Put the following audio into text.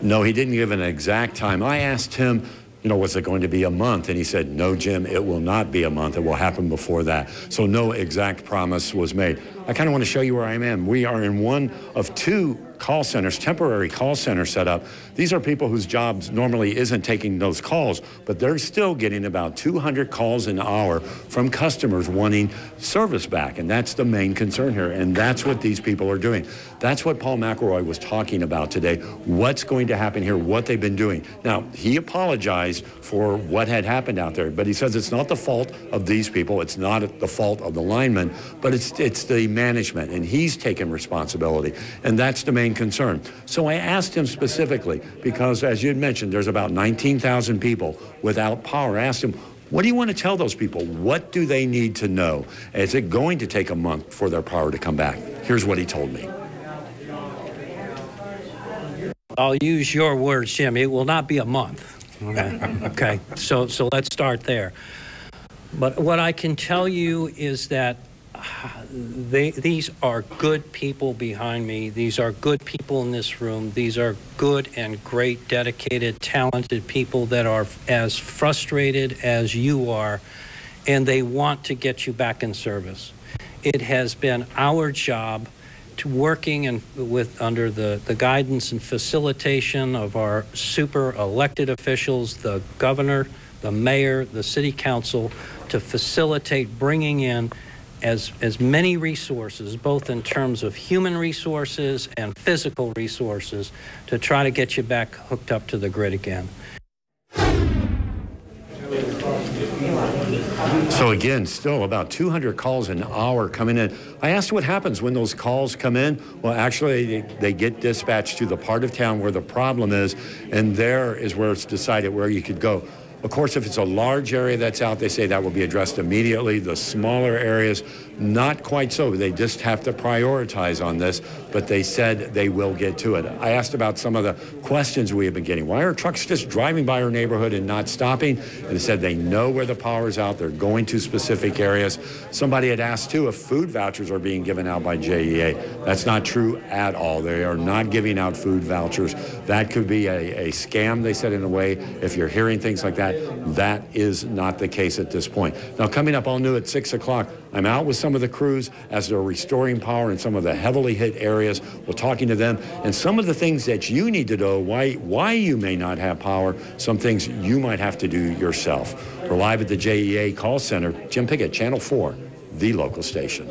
No, he didn't give an exact time. I asked him, you know, was it going to be a month? And he said, no, Jim, it will not be a month. It will happen before that. So no exact promise was made. I kind of want to show you where I am. We are in one of two call centers, temporary call center set up. These are people whose jobs normally isn't taking those calls, but they're still getting about 200 calls an hour from customers wanting service back. And that's the main concern here. And that's what these people are doing. That's what Paul McElroy was talking about today. What's going to happen here, what they've been doing. Now, he apologized for what had happened out there, but he says it's not the fault of these people. It's not the fault of the linemen, but it's the management, and he's taken responsibility. And that's the main concern. So I asked him specifically, because as you had mentioned, there's about 19,000 people without power. I asked him, what do you want to tell those people? What do they need to know? Is it going to take a month for their power to come back? Here's what he told me. I'll use your words, Jim. It will not be a month. Okay. So let's start there. But what I can tell you is that these are good people behind me. These are good people in this room. These are good and great, dedicated, talented people that are as frustrated as you are, and they want to get you back in service. It has been our job to working under the guidance and facilitation of our super elected officials, the governor, the mayor, the city council, to facilitate bringing in as many resources, both in terms of human resources and physical resources, to try to get you back hooked up to the grid again. So again, still about 200 calls an hour coming in. I asked what happens when those calls come in. Well, actually, they get dispatched to the part of town where the problem is, and there is where it's decided where you could go. Of course, if it's a large area that's out, they say that will be addressed immediately. The smaller areas, not quite so. They just have to prioritize on this, but they said they will get to it. I asked about some of the questions we have been getting. Why are trucks just driving by our neighborhood and not stopping? And they said they know where the power is out. They're going to specific areas. Somebody had asked, too, if food vouchers are being given out by JEA. That's not true at all. They are not giving out food vouchers. That could be a scam, they said, in a way. If you're hearing things like that, that is not the case at this point. Now, coming up all new at 6 o'clock, I'm out with some of the crews as they're restoring power in some of the heavily hit areas. We're talking to them, and some of the things that you need to know why you may not have power, some things you might have to do yourself. We're live at the JEA call center. Jim Pickett, Channel 4, the local station.